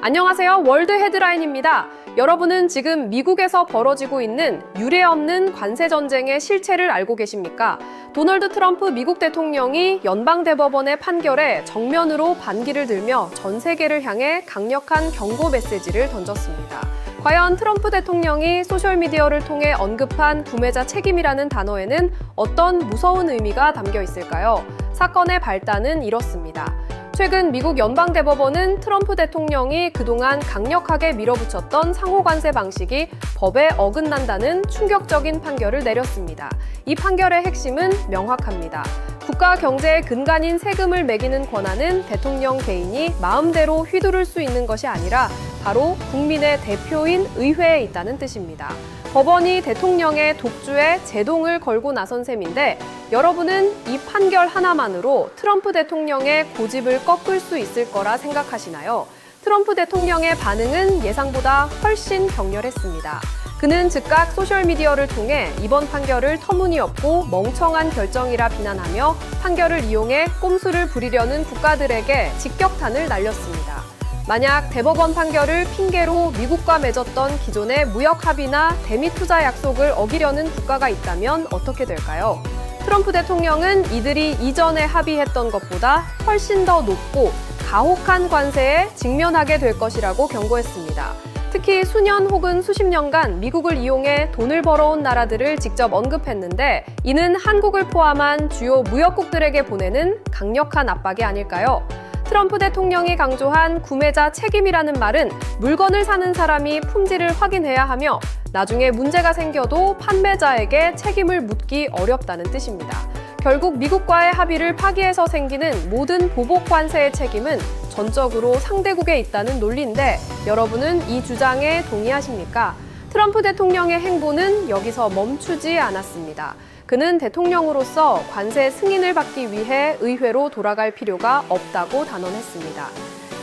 안녕하세요. 월드 헤드라인입니다. 여러분은 지금 미국에서 벌어지고 있는 유례없는 관세 전쟁의 실체를 알고 계십니까? 도널드 트럼프 미국 대통령이 연방대법원의 판결에 정면으로 반기를 들며 전 세계를 향해 강력한 경고 메시지를 던졌습니다. 과연 트럼프 대통령이 소셜미디어를 통해 언급한 구매자 책임이라는 단어에는 어떤 무서운 의미가 담겨 있을까요? 사건의 발단은 이렇습니다. 최근 미국 연방대법원은 트럼프 대통령이 그동안 강력하게 밀어붙였던 상호관세 방식이 법에 어긋난다는 충격적인 판결을 내렸습니다. 이 판결의 핵심은 명확합니다. 국가 경제의 근간인 세금을 매기는 권한은 대통령 개인이 마음대로 휘두를 수 있는 것이 아니라 바로 국민의 대표인 의회에 있다는 뜻입니다. 법원이 대통령의 독주에 제동을 걸고 나선 셈인데 여러분은 이 판결 하나만으로 트럼프 대통령의 고집을 꺾을 수 있을 거라 생각하시나요? 트럼프 대통령의 반응은 예상보다 훨씬 격렬했습니다. 그는 즉각 소셜미디어를 통해 이번 판결을 터무니없고 멍청한 결정이라 비난하며 판결을 이용해 꼼수를 부리려는 국가들에게 직격탄을 날렸습니다. 만약 대법원 판결을 핑계로 미국과 맺었던 기존의 무역 합의나 대미 투자 약속을 어기려는 국가가 있다면 어떻게 될까요? 트럼프 대통령은 이들이 이전에 합의했던 것보다 훨씬 더 높고 가혹한 관세에 직면하게 될 것이라고 경고했습니다. 특히 수년 혹은 수십 년간 미국을 이용해 돈을 벌어온 나라들을 직접 언급했는데 이는 한국을 포함한 주요 무역국들에게 보내는 강력한 압박이 아닐까요? 트럼프 대통령이 강조한 구매자 책임이라는 말은 물건을 사는 사람이 품질을 확인해야 하며 나중에 문제가 생겨도 판매자에게 책임을 묻기 어렵다는 뜻입니다. 결국 미국과의 합의를 파기해서 생기는 모든 보복 관세의 책임은 전적으로 상대국에 있다는 논리인데 여러분은 이 주장에 동의하십니까? 트럼프 대통령의 행보는 여기서 멈추지 않았습니다. 그는 대통령으로서 관세 승인을 받기 위해 의회로 돌아갈 필요가 없다고 단언했습니다.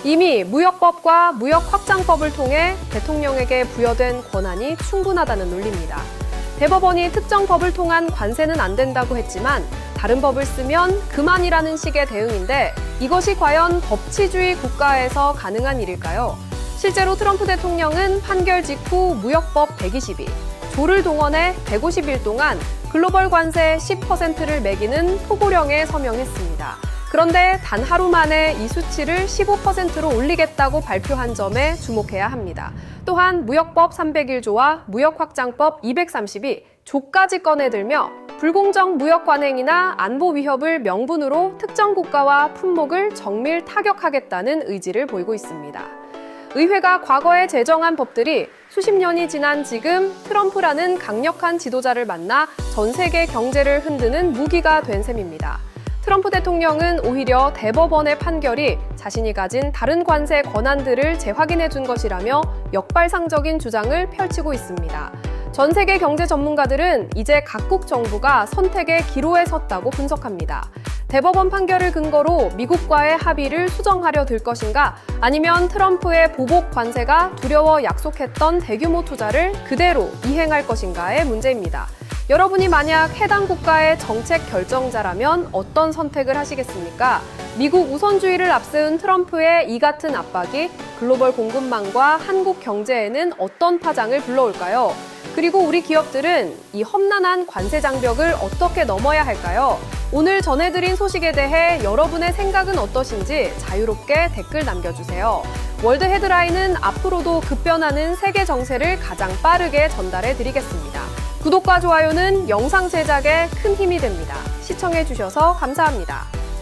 이미 무역법과 무역확장법을 통해 대통령에게 부여된 권한이 충분하다는 논리입니다. 대법원이 특정 법을 통한 관세는 안 된다고 했지만 다른 법을 쓰면 그만이라는 식의 대응인데 이것이 과연 법치주의 국가에서 가능한 일일까요? 실제로 트럼프 대통령은 판결 직후 무역법 122, 조를 동원해 150일 동안 글로벌 관세 10%를 매기는 포고령에 서명했습니다. 그런데 단 하루 만에 이 수치를 15%로 올리겠다고 발표한 점에 주목해야 합니다. 또한 무역법 301조와 무역확장법 230이 조까지 꺼내들며 불공정 무역 관행이나 안보 위협을 명분으로 특정 국가와 품목을 정밀 타격하겠다는 의지를 보이고 있습니다. 의회가 과거에 제정한 법들이 수십 년이 지난 지금 트럼프라는 강력한 지도자를 만나 전 세계 경제를 흔드는 무기가 된 셈입니다. 트럼프 대통령은 오히려 대법원의 판결이 자신이 가진 다른 관세 권한들을 재확인해 준 것이라며 역발상적인 주장을 펼치고 있습니다. 전 세계 경제 전문가들은 이제 각국 정부가 선택의 기로에 섰다고 분석합니다. 대법원 판결을 근거로 미국과의 합의를 수정하려 들 것인가 아니면 트럼프의 보복 관세가 두려워 약속했던 대규모 투자를 그대로 이행할 것인가의 문제입니다. 여러분이 만약 해당 국가의 정책 결정자라면 어떤 선택을 하시겠습니까? 미국 우선주의를 앞세운 트럼프의 이 같은 압박이 글로벌 공급망과 한국 경제에는 어떤 파장을 불러올까요? 그리고 우리 기업들은 이 험난한 관세 장벽을 어떻게 넘어야 할까요? 오늘 전해드린 소식에 대해 여러분의 생각은 어떠신지 자유롭게 댓글 남겨주세요. 월드 헤드라인은 앞으로도 급변하는 세계 정세를 가장 빠르게 전달해 드리겠습니다. 구독과 좋아요는 영상 제작에 큰 힘이 됩니다. 시청해주셔서 감사합니다.